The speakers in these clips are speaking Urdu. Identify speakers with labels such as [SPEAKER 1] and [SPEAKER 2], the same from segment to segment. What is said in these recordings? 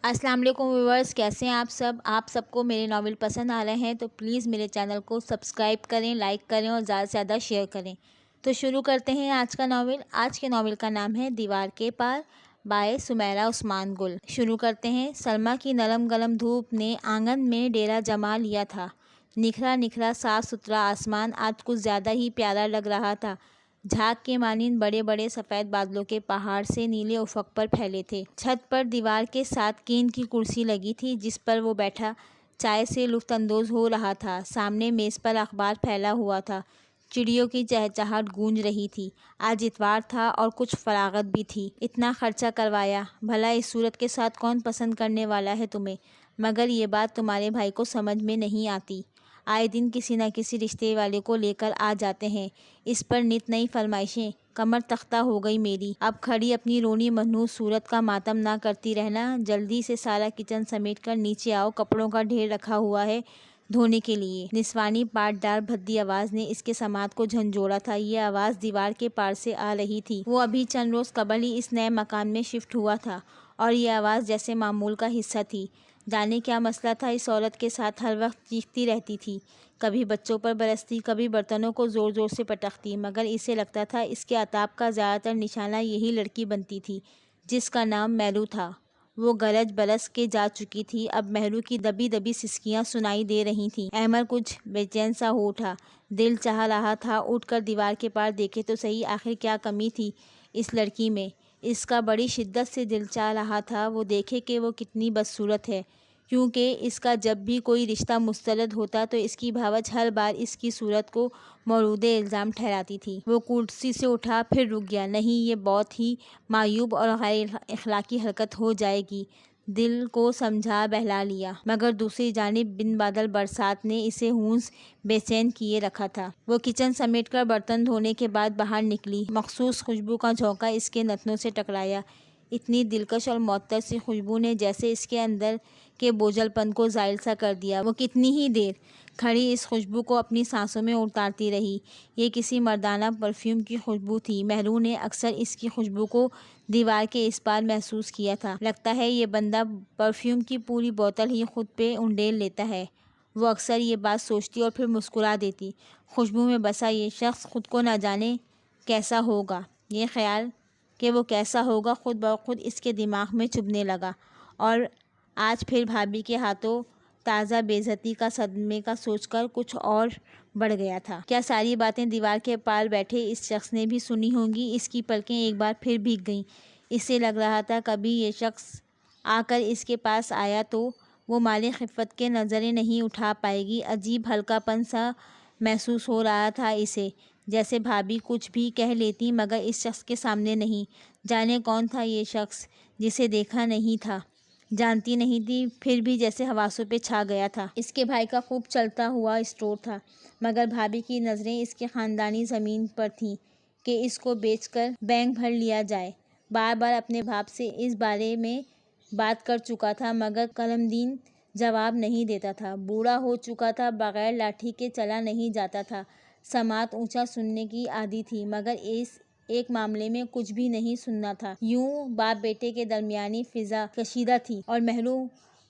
[SPEAKER 1] السلام علیکم ویورز، کیسے ہیں آپ سب کو میرے ناول پسند آ رہے ہیں تو پلیز میرے چینل کو سبسکرائب کریں، لائک کریں اور زیادہ سے زیادہ شیئر کریں۔ تو شروع کرتے ہیں آج کا ناول۔ آج کے ناول کا نام ہے دیوار کے پار بائے سمیرہ عثمان گل۔ شروع کرتے ہیں۔ سلمیٰ کی نرم گرم دھوپ نے آنگن میں ڈیرا جما لیا تھا۔ نکھرا نکھرا صاف ستھرا آسمان آج کچھ زیادہ ہی پیارا لگ رہا تھا۔ جھاگ کے مانند بڑے بڑے سفید بادلوں کے پہاڑ سے نیلے افق پر پھیلے تھے۔ چھت پر دیوار کے ساتھ کین کی کرسی لگی تھی جس پر وہ بیٹھا چائے سے لطف اندوز ہو رہا تھا۔ سامنے میز پر اخبار پھیلا ہوا تھا۔ چڑیوں کی چہچہاہٹ گونج رہی تھی۔ آج اتوار تھا اور کچھ فراغت بھی تھی۔ اتنا خرچہ کروایا، بھلا اس صورت کے ساتھ کون پسند کرنے والا ہے تمہیں؟ مگر یہ بات تمہارے بھائی کو سمجھ میں نہیں آتی۔ آئے دن کسی نہ کسی رشتے والے کو لے کر آ جاتے ہیں، اس پر نت نئی فرمائشیں۔ کمر تختہ ہو گئی میری۔ اب کھڑی اپنی رونی منحوس صورت کا ماتم نہ کرتی رہنا، جلدی سے سارا کچن سمیٹ کر نیچے آؤ، کپڑوں کا ڈھیر رکھا ہوا ہے دھونے کے لیے۔ نسوانی پاٹ دار بھدی آواز نے اس کے سماعت کو جھنجھوڑا تھا۔ یہ آواز دیوار کے پار سے آ رہی تھی۔ وہ ابھی چند روز قبل ہی اس نئے مکان میں شفٹ ہوا تھا اور یہ آواز جیسے معمول کا حصہ تھی۔ جانے کیا مسئلہ تھا اس عورت کے ساتھ؟ ہر وقت چیختی رہتی تھی، کبھی بچوں پر برستی، کبھی برتنوں کو زور زور سے پٹکتی، مگر اسے لگتا تھا اس کے عتاب کا زیادہ تر نشانہ یہی لڑکی بنتی تھی جس کا نام مہرو تھا۔ وہ گرج برس کے جا چکی تھی۔ اب مہرو کی دبی دبی سسکیاں سنائی دے رہی تھیں۔ احمد کچھ بے چین سا ہو اٹھا۔ دل چاہ رہا تھا اٹھ کر دیوار کے پار دیکھے تو صحیح، آخر کیا کمی تھی اس لڑکی میں؟ اس کا بڑی شدت سے دل چاہ رہا تھا وہ دیکھے کہ وہ کتنی بدصورت ہے، کیونکہ اس کا جب بھی کوئی رشتہ مسترد ہوتا تو اس کی بھاوج ہر بار اس کی صورت کو مورد الزام ٹھہراتی تھی۔ وہ کرسی سے اٹھا، پھر رک گیا۔ نہیں، یہ بہت ہی معیوب اور غیر اخلاقی حرکت ہو جائے گی۔ دل کو سمجھا بہلا لیا، مگر دوسری جانب بن بادل برسات نے اسے ہونس بے چین کیے رکھا تھا۔ وہ کچن سمیٹ کر برتن دھونے کے بعد باہر نکلی۔ مخصوص خوشبو کا جھونکا اس کے نتنوں سے ٹکرایا۔ اتنی دلکش اور معطر سی خوشبو نے جیسے اس کے اندر کے بوجھل پن کو زائل سا کر دیا۔ وہ کتنی ہی دیر کھڑی اس خوشبو کو اپنی سانسوں میں اتارتی رہی۔ یہ کسی مردانہ پرفیوم کی خوشبو تھی۔ مہرو نے اکثر اس کی خوشبو کو دیوار کے اس پار محسوس کیا تھا۔ لگتا ہے یہ بندہ پرفیوم کی پوری بوتل ہی خود پہ انڈیل لیتا ہے۔ وہ اکثر یہ بات سوچتی اور پھر مسکرا دیتی۔ خوشبو میں بسا یہ شخص خود کو نہ جانے کیسا ہوگا۔ یہ خیال کہ وہ کیسا ہوگا خود بخود اس کے دماغ میں چبھنے لگا، اور آج پھر بھابھی کے ہاتھوں تازہ بے عزتی کا صدمے کا سوچ کر کچھ اور بڑھ گیا تھا۔ کیا ساری باتیں دیوار کے پار بیٹھے اس شخص نے بھی سنی ہوں گی؟ اس کی پلکیں ایک بار پھر بھیگ گئیں۔ اسے لگ رہا تھا کبھی یہ شخص آ کر اس کے پاس آیا تو وہ مالِ خفت کے نظریں نہیں اٹھا پائے گی۔ عجیب ہلکا پن سا محسوس ہو رہا تھا اسے، جیسے بھابھی کچھ بھی کہہ لیتی مگر اس شخص کے سامنے نہیں۔ جانے کون تھا یہ شخص جسے دیکھا نہیں تھا، جانتی نہیں تھی، پھر بھی جیسے حواسوں پہ چھا گیا تھا۔ اس کے بھائی کا خوب چلتا ہوا اسٹور تھا، مگر بھابھی کی نظریں اس کی خاندانی زمین پر تھیں کہ اس کو بیچ کر بینک بھر لیا جائے۔ بار بار اپنے باپ سے اس بارے میں بات کر چکا تھا مگر کرمدین جواب نہیں دیتا تھا۔ بوڑھا ہو چکا تھا، بغیر لاٹھی کے چلا نہیں جاتا تھا۔ سماعت اونچا سننے کی عادی تھی مگر اس ایک معاملے میں کچھ بھی نہیں سننا تھا۔ یوں باپ بیٹے کے درمیانی فضا کشیدہ تھی اور مہرو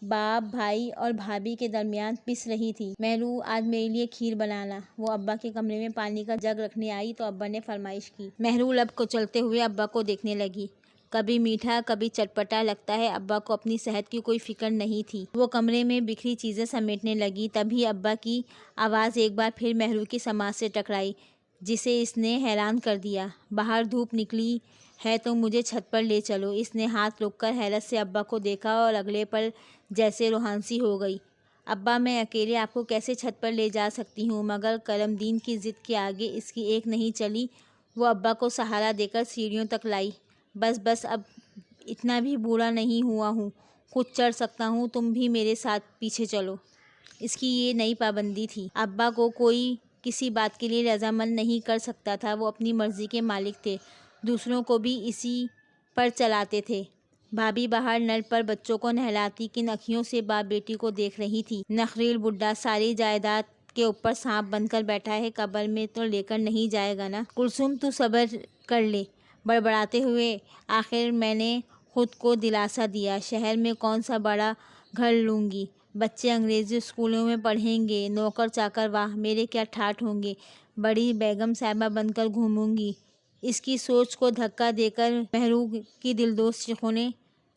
[SPEAKER 1] باپ، بھائی اور بھابھی کے درمیان پس رہی تھی۔ مہرو، آج میرے لیے کھیر بنانا۔ وہ ابا کے کمرے میں پانی کا جگ رکھنے آئی تو ابا نے فرمائش کی۔ مہرو لب کچلتے ہوئے ابا کو دیکھنے لگی۔ کبھی میٹھا کبھی چٹپٹا، لگتا ہے ابا کو اپنی صحت کی کوئی فکر نہیں تھی۔ وہ کمرے میں بکھری چیزیں سمیٹنے لگی، تبھی ابا کی آواز ایک بار پھر مہرو کی سماعت سے ٹکرائی، جسے اس نے حیران کر دیا۔ باہر دھوپ نکلی ہے تو مجھے چھت پر لے چلو۔ اس نے ہاتھ روک کر حیرت سے ابا کو دیکھا اور اگلے پل جیسے روحان سی ہو گئی۔ ابا، میں اکیلے آپ کو کیسے چھت پر لے جا سکتی ہوں؟ مگر کرمدین کی ضد کے آگے اس کی ایک نہیں چلی۔ وہ ابا کو سہارا دے کر سیڑھیوں تک لائی۔ بس بس، اب اتنا بھی بوڑھا نہیں ہوا ہوں، خود چڑھ سکتا ہوں، تم بھی میرے ساتھ پیچھے چلو۔ اس کی یہ نئی پابندی تھی۔ ابا کو کوئی کسی بات کے لیے رضامند نہیں کر سکتا تھا، وہ اپنی مرضی کے مالک تھے، دوسروں کو بھی اسی پر چلاتے تھے۔ بھابھی باہر نل پر بچوں کو نہلاتی کن اکھیوں سے باپ بیٹی کو دیکھ رہی تھی۔ نخریل بڈھا ساری جائیداد کے اوپر سانپ بن کر بیٹھا ہے، قبر میں تو لے کر نہیں جائے گا نا؟ کلثوم، تو صبر کر لے، بڑبڑاتے ہوئے، آخر میں نے خود کو دلاسا دیا، شہر میں کون سا بڑا گھر لوں گی، بچے انگریزی اسکولوں میں پڑھیں گے، نوکر چاکر واہ میرے کیا ٹھاٹھ ہوں گے، بڑی بیگم صاحبہ بن کر گھوموں گی۔ اس کی سوچ کو دھکا دے کر مہرو کی دلدوز چیخوں نے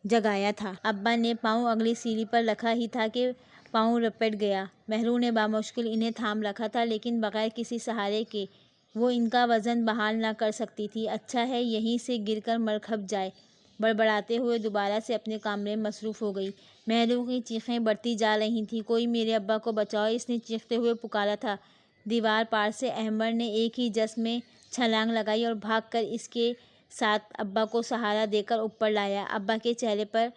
[SPEAKER 1] جگایا تھا۔ ابا نے پاؤں اگلی سیڑھی پر رکھا ہی تھا کہ پاؤں رپٹ گیا۔ مہرو نے بامشکل انہیں تھام رکھا تھا، لیکن بغیر کسی سہارے کے وہ ان کا وزن بحال نہ کر سکتی تھی۔ اچھا ہے یہیں سے گر کر مر کھپ جائے، بڑبڑاتے ہوئے دوبارہ سے اپنے کمرے میں مصروف ہو گئی۔ مہرو کی چیخیں بڑھتی جا رہی تھیں۔ کوئی میرے ابا کو بچاؤ، اس نے چیختے ہوئے پکارا تھا۔ دیوار پار سے احمد نے ایک ہی جس میں چھلانگ لگائی اور بھاگ کر اس کے ساتھ ابا کو سہارا دے کر اوپر لایا۔ ابا کے چہرے پر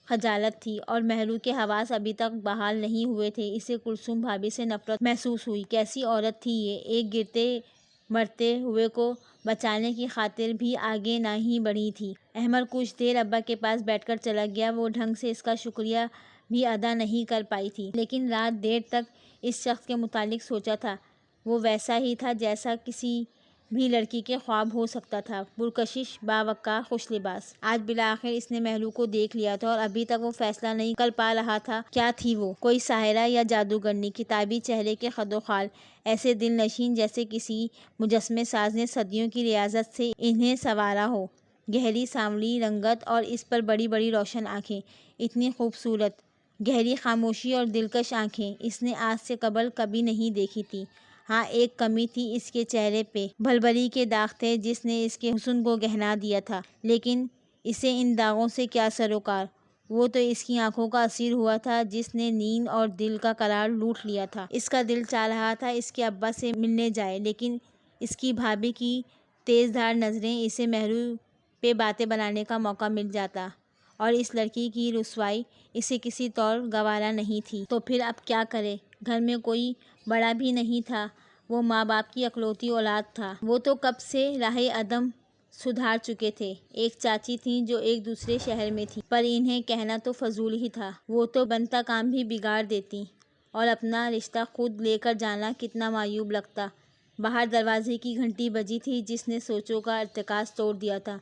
[SPEAKER 1] خجالت تھی اور مہرو کے حواس ابھی تک بحال نہیں ہوئے تھے۔ اسے کلثوم بھابھی سے نفرت محسوس ہوئی۔ کیسی عورت تھی یہ، ایک گرتے مرتے ہوئے کو بچانے کی خاطر بھی آگے نہ ہی بڑھی تھی۔ احمد کچھ دیر ابا کے پاس بیٹھ کر چلا گیا۔ وہ ڈھنگ سے اس کا شکریہ بھی ادا نہیں کر پائی تھی، لیکن رات دیر تک اس شخص کے متعلق سوچا تھا۔ وہ ویسا ہی تھا جیسا کسی بھی لڑکی کے خواب ہو سکتا تھا، پرکشش، باوقار، خوش لباس۔ آج بالآخر اس نے مہرو کو دیکھ لیا تھا اور ابھی تک وہ فیصلہ نہیں کر پا رہا تھا کیا تھی وہ، کوئی ساحرہ یا جادوگرنی۔ کتابی چہرے کے خد و خال ایسے دل نشین جیسے کسی مجسمہ ساز نے صدیوں کی ریاضت سے انہیں سنوارا ہو۔ گہری سانولی رنگت اور اس پر بڑی بڑی روشن آنکھیں، اتنی خوبصورت، گہری خاموشی اور دلکش آنکھیں اس نے آج سے قبل کبھی نہیں دیکھی تھی۔ ہاں ایک کمی تھی اس کے چہرے پہ، بھلبلی کے داغ تھے جس نے اس کے حسن کو گہنا دیا تھا، لیکن اسے ان داغوں سے کیا سروکار۔ وہ تو اس کی آنکھوں کا اسیر ہوا تھا جس نے نیند اور دل کا قرار لوٹ لیا تھا۔ اس کا دل چاہ رہا تھا اس کے ابا سے ملنے جائے، لیکن اس کی بھابھی کی تیز دھار نظریں، اسے مہرو پہ باتیں بنانے کا موقع مل جاتا، اور اس لڑکی کی رسوائی اسے کسی طور گوارا نہیں تھی۔ تو پھر اب کیا کرے؟ گھر میں کوئی بڑا بھی نہیں تھا، وہ ماں باپ کی اکلوتی اولاد تھا۔ وہ تو کب سے راہ عدم سدھار چکے تھے۔ ایک چاچی تھیں جو ایک دوسرے شہر میں تھیں، پر انہیں کہنا تو فضول ہی تھا، وہ تو بنتا کام بھی بگاڑ دیتیں، اور اپنا رشتہ خود لے کر جانا کتنا معیوب لگتا۔ باہر دروازے کی گھنٹی بجی تھی جس نے سوچوں کا ارتکاز توڑ دیا تھا۔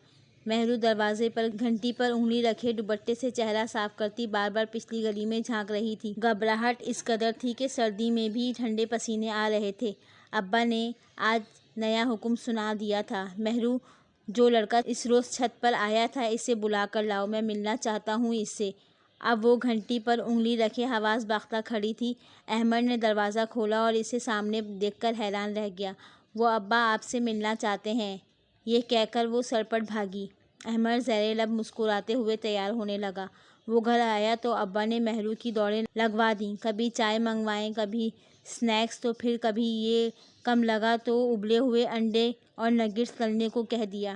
[SPEAKER 1] مہرو دروازے پر گھنٹی پر انگلی رکھے دوپٹے سے چہرہ صاف کرتی بار بار پچھلی گلی میں جھانک رہی تھی۔ گھبراہٹ اس قدر تھی کہ سردی میں بھی ٹھنڈے پسینے آ رہے تھے۔ ابا نے آج نیا حکم سنا دیا تھا، مہرو جو لڑکا اس روز چھت پر آیا تھا اسے بلا کر لاؤ، میں ملنا چاہتا ہوں اس سے۔ اب وہ گھنٹی پر انگلی رکھے حواس باختہ کھڑی تھی۔ احمد نے دروازہ کھولا اور اسے سامنے دیکھ کر حیران رہ گیا۔ وہ ابا آپ سے ملنا چاہتے ہیں، یہ کہہ کر وہ سرپٹ بھاگی۔ احمد زیر لب مسکراتے ہوئے تیار ہونے لگا۔ وہ گھر آیا تو ابا نے مہرو کی دوڑیں لگوا دیں، کبھی چائے منگوائیں، کبھی سنیکس، تو پھر کبھی یہ کم لگا تو ابلے ہوئے انڈے اور نگیٹس تلنے کو کہہ دیا۔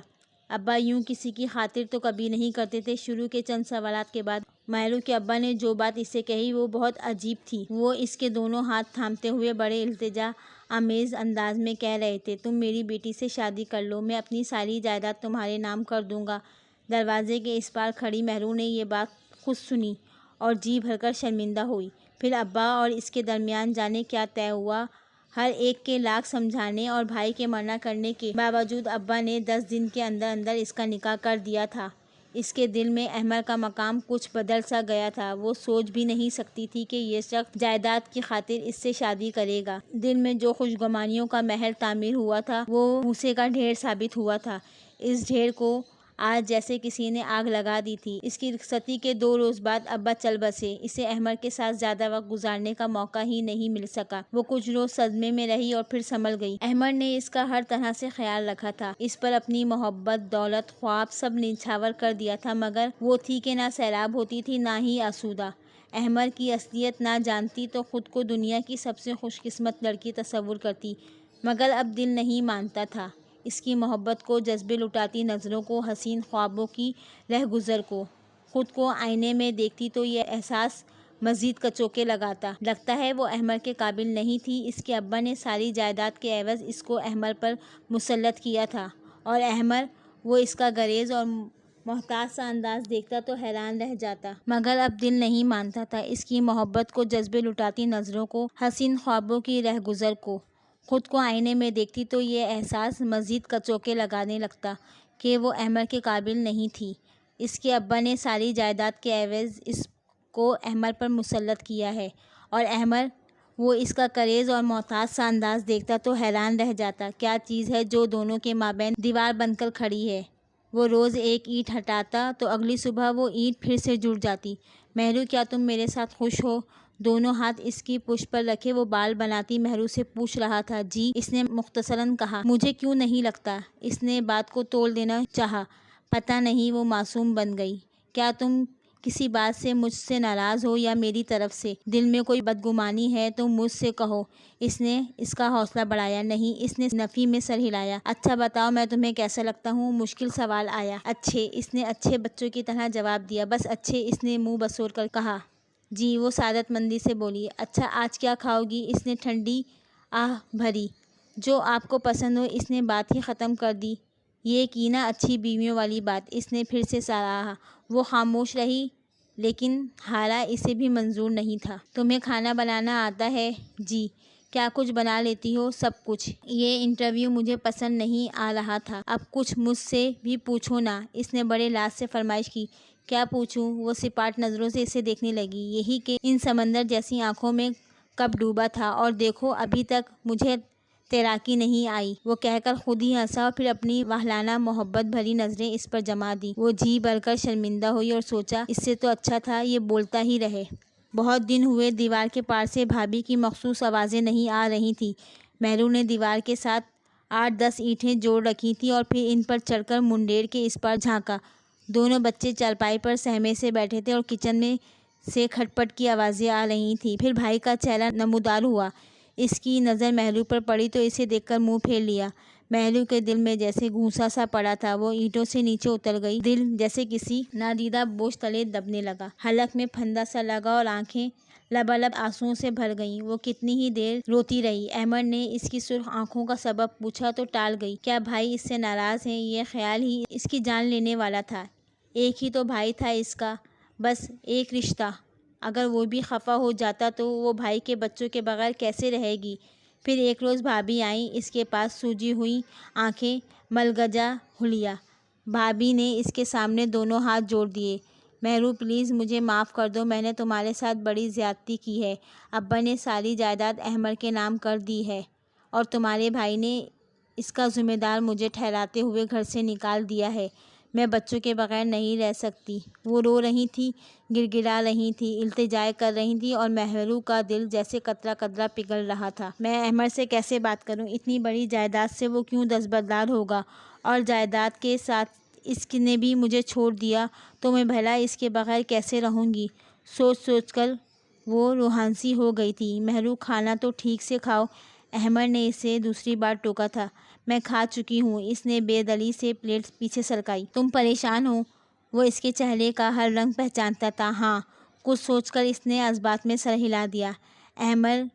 [SPEAKER 1] ابا یوں کسی کی خاطر تو کبھی نہیں کرتے تھے۔ شروع کے چند سوالات کے بعد مہرو کے ابا نے جو بات اسے کہی وہ بہت عجیب تھی۔ وہ اس کے دونوں ہاتھ تھامتے ہوئے بڑے التجا آمیز انداز میں کہہ رہے تھے، تم میری بیٹی سے شادی کر لو، میں اپنی ساری جائیداد تمہارے نام کر دوں گا۔ دروازے کے اس پار کھڑی مہرو نے یہ بات خود سنی اور جی بھر کر شرمندہ ہوئی۔ پھر ابا اور اس کے درمیان جانے کیا طے ہوا۔ ہر ایک کے لاکھ سمجھانے اور بھائی کے منع کرنے کے باوجود ابا نے 10 دن کے اندر اندر اس کا نکاح کر دیا تھا۔ اس کے دل میں احمد کا مقام کچھ بدل سا گیا تھا۔ وہ سوچ بھی نہیں سکتی تھی کہ یہ شخص جائیداد کی خاطر اس سے شادی کرے گا۔ دل میں جو خوش گمانیوں کا محل تعمیر ہوا تھا وہ بھوسے کا ڈھیر ثابت ہوا تھا۔ اس ڈھیر کو آج جیسے کسی نے آگ لگا دی تھی۔ اس کی رخصتی کے 2 روز بعد ابا چل بسے۔ اسے احمد کے ساتھ زیادہ وقت گزارنے کا موقع ہی نہیں مل سکا۔ وہ کچھ روز صدمے میں رہی اور پھر سنبھل گئی۔ احمد نے اس کا ہر طرح سے خیال رکھا تھا، اس پر اپنی محبت، دولت، خواب سب نچھاور کر دیا تھا، مگر وہ تھی کہ نہ سیراب ہوتی تھی نہ ہی آسودہ۔ احمد کی اصلیت نہ جانتی تو خود کو دنیا کی سب سے خوش قسمت لڑکی تصور کرتی، مگر اب دل نہیں مانتا تھا اس کی محبت کو، جذبے لٹاتی نظروں کو، حسین خوابوں کی رہگزر کو۔ خود کو آئینے میں دیکھتی تو یہ احساس مزید کچوکے لگاتا۔ لگتا ہے وہ احمد کے قابل نہیں تھی۔ اس کے ابا نے ساری جائیداد کے عوض اس کو احمد پر مسلط کیا تھا، اور احمد وہ اس کا گریز اور محتاط سا انداز دیکھتا تو حیران رہ جاتا۔ مگر اب دل نہیں مانتا تھا اس کی محبت کو، جذبے لٹاتی نظروں کو، حسین خوابوں کی رہگزر کو۔ خود کو آئینے میں دیکھتی تو یہ احساس مزید کچوکے لگانے لگتا کہ وہ احمد کے قابل نہیں تھی۔ اس کے ابا نے ساری جائیداد کے عوض اس کو احمد پر مسلط کیا ہے، اور احمد وہ اس کا کریز اور محتاط سا انداز دیکھتا تو حیران رہ جاتا۔ کیا چیز ہے جو دونوں کے مابین دیوار بن کر کھڑی ہے؟ وہ روز ایک اینٹ ہٹاتا تو اگلی صبح وہ اینٹ پھر سے جڑ جاتی۔ مہرو، کیا تم میرے ساتھ خوش ہو؟ دونوں ہاتھ اس کی پشت پر رکھے وہ بال بناتی مہرو سے پوچھ رہا تھا۔ جی، اس نے مختصراً کہا۔ مجھے کیوں نہیں لگتا؟ اس نے بات کو تول دینا چاہا۔ پتہ نہیں، وہ معصوم بن گئی۔ کیا تم کسی بات سے مجھ سے ناراض ہو یا میری طرف سے دل میں کوئی بدگمانی ہے تو مجھ سے کہو۔ اس نے اس کا حوصلہ بڑھایا۔ نہیں، اس نے نفی میں سر ہلایا۔ اچھا بتاؤ، میں تمہیں کیسا لگتا ہوں؟ مشکل سوال آیا۔ اچھے، اس نے اچھے بچوں کی طرح جواب دیا۔ بس اچھے، اس نے منہ بسور کر کہا۔ جی، وہ سعادت مندی سے بولی۔ اچھا، آج کیا کھاؤ گی؟ اس نے ٹھنڈی آہ بھری۔ جو آپ کو پسند ہو۔ اس نے بات ہی ختم کر دی۔ یہ کی نا اچھی بیویوں والی بات، اس نے پھر سے سراہا۔ وہ خاموش رہی، لیکن ہارا اسے بھی منظور نہیں تھا۔ تمہیں کھانا بنانا آتا ہے؟ جی۔ کیا کچھ بنا لیتی ہو؟ سب کچھ۔ یہ انٹرویو مجھے پسند نہیں آ رہا تھا۔ اب کچھ مجھ سے بھی پوچھو نا، اس نے بڑے لاز سے فرمائش کی۔ کیا پوچھوں؟ وہ سپاٹ نظروں سے اسے دیکھنے لگی۔ یہی کہ ان سمندر جیسی آنکھوں میں کب ڈوبا تھا، اور دیکھو ابھی تک مجھے تیراکی نہیں آئی۔ وہ کہہ کر خود ہی ہنسا اور پھر اپنی وہلانہ محبت بھری نظریں اس پر جما دی۔ وہ جی بھر کر شرمندہ ہوئی اور سوچا، اس سے تو اچھا تھا یہ بولتا ہی رہے۔ بہت دن ہوئے دیوار کے پار سے بھابھی کی مخصوص آوازیں نہیں آ رہی تھیں۔ مہرو نے دیوار کے ساتھ 8-10 اینٹیں جوڑ رکھی تھیں اور پھر ان پر چڑھ کر منڈیر کے اس پار جھانکا۔ دونوں بچے چارپائی پر سہمے سے بیٹھے تھے اور کچن میں سے کھٹ پٹ کی آوازیں آ رہی تھیں۔ پھر بھائی کا چہرہ نمودار ہوا۔ اس کی نظر مہرو پر پڑی تو اسے دیکھ کر منہ پھیر لیا۔ مہرو کے دل میں جیسے گھونسا سا پڑا تھا، وہ اینٹوں سے نیچے اتر گئی۔ دل جیسے کسی نادیدہ بوجھ تلے دبنے لگا، حلق میں پھندا سا لگا اور آنکھیں لبالب آنسوؤں سے بھر گئیں۔ وہ کتنی ہی دیر روتی رہی۔ احمد نے اس کی سرخ آنکھوں کا سبب پوچھا تو ٹال گئی۔ کیا بھائی اس سے ناراض ہے؟ یہ خیال ہی اس کی جان لینے والا تھا۔ ایک ہی تو بھائی تھا اس کا، بس ایک رشتہ۔ اگر وہ بھی خفا ہو جاتا تو وہ بھائی کے بچوں کے بغیر کیسے رہے گی؟ پھر ایک روز بھابھی آئیں، اس کے پاس سوجی ہوئی آنکھیں، ملگجا حلیہ۔ بھابھی نے اس کے سامنے دونوں ہاتھ جوڑ دیے۔ مہرو، پلیز مجھے معاف کر دو، میں نے تمہارے ساتھ بڑی زیادتی کی ہے۔ ابا نے ساری جائیداد احمد کے نام کر دی ہے اور تمہارے بھائی نے اس کا ذمہ دار مجھے ٹھہراتے ہوئے گھر سے نکال دیا ہے۔ میں بچوں کے بغیر نہیں رہ سکتی۔ وہ رو رہی تھی، گڑ گڑا رہی تھی، التجائیں کر رہی تھی اور مہرو کا دل جیسے قطرہ قطرہ پگھل رہا تھا۔ میں احمد سے کیسے بات کروں؟ اتنی بڑی جائیداد سے وہ کیوں دستبردار ہوگا؟ اور جائیداد کے ساتھ اس نے بھی مجھے چھوڑ دیا تو میں بھلا اس کے بغیر کیسے رہوں گی؟ سوچ سوچ کر وہ روحانسی ہو گئی تھی۔ مہرو، کھانا تو ٹھیک سے کھاؤ، احمد نے اسے دوسری بار ٹوکا تھا۔ میں کھا چکی ہوں، اس نے بے دلی سے پلیٹ پیچھے سرکائی۔ تم پریشان ہو؟ وہ اس کے چہرے کا ہر رنگ پہچانتا تھا۔ ہاں، کچھ سوچ کر اس نے اس بات میں سر ہلا دیا۔ احمد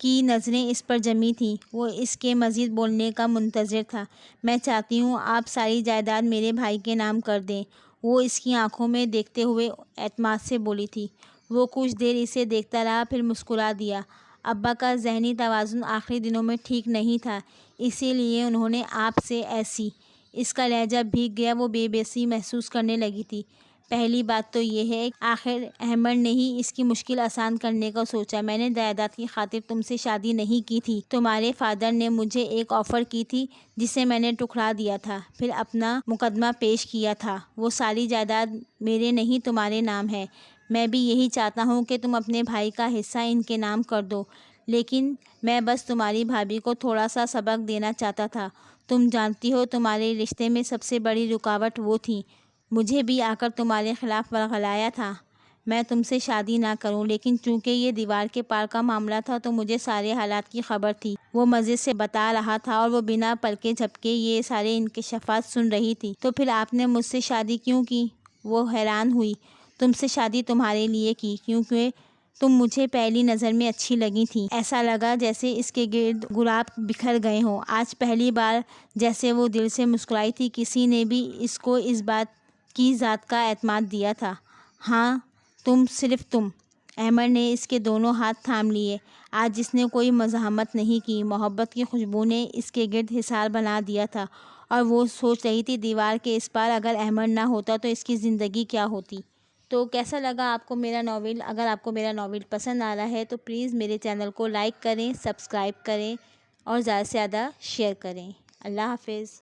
[SPEAKER 1] کی نظریں اس پر جمی تھیں، وہ اس کے مزید بولنے کا منتظر تھا۔ میں چاہتی ہوں آپ ساری جائیداد میرے بھائی کے نام کر دیں، وہ اس کی آنکھوں میں دیکھتے ہوئے اعتماد سے بولی تھی۔ وہ کچھ دیر اسے دیکھتا رہا، پھر مسکرا دیا۔ ابا کا ذہنی توازن آخری دنوں میں ٹھیک نہیں تھا، اسی لیے انہوں نے آپ سے ایسی۔ اس کا لہجہ بھیگ گیا، وہ بے بسی محسوس کرنے لگی تھی۔ پہلی بات تو یہ ہے، آخر احمد نے ہی اس کی مشکل آسان کرنے کا سوچا۔ میں نے جائیداد کی خاطر تم سے شادی نہیں کی تھی۔ تمہارے فادر نے مجھے ایک آفر کی تھی جسے میں نے ٹھکرا دیا تھا، پھر اپنا مقدمہ پیش کیا تھا۔ وہ ساری جائیداد میرے نہیں تمہارے نام ہے۔ میں بھی یہی چاہتا ہوں کہ تم اپنے بھائی کا حصہ ان کے نام کر دو، لیکن میں بس تمہاری بھابھی کو تھوڑا سا سبق دینا چاہتا تھا۔ تم جانتی ہو تمہارے رشتے میں سب سے بڑی رکاوٹ وہ تھی۔ مجھے بھی آ کر تمہارے خلاف ورغلایا تھا میں تم سے شادی نہ کروں، لیکن چونکہ یہ دیوار کے پار کا معاملہ تھا تو مجھے سارے حالات کی خبر تھی۔ وہ مزے سے بتا رہا تھا اور وہ بنا پلکے جھپکے یہ سارے انکشافات سن رہی تھی۔ تو پھر آپ نے مجھ سے شادی کیوں کی؟ وہ حیران ہوئی۔ تم سے شادی تمہارے لیے کی، کیونکہ تم مجھے پہلی نظر میں اچھی لگی تھی۔ ایسا لگا جیسے اس کے گرد گلاب بکھر گئے ہوں۔ آج پہلی بار جیسے وہ دل سے مسکرائی تھی، کسی نے بھی اس کو اس بات کی ذات کا اعتماد دیا تھا۔ ہاں، تم، صرف تم۔ احمد نے اس کے دونوں ہاتھ تھام لیے۔ آج اس نے کوئی مزاحمت نہیں کی۔ محبت کی خوشبو نے اس کے گرد حصار بنا دیا تھا اور وہ سوچ رہی تھی دیوار کے اس پار اگر احمد نہ ہوتا تو اس کی زندگی کیا ہوتی۔ تو کیسا لگا آپ کو میرا ناول؟ اگر آپ کو میرا ناول پسند آ رہا ہے تو پلیز میرے چینل کو لائک کریں، سبسکرائب کریں اور زیادہ سے زیادہ شیئر کریں۔ اللہ حافظ۔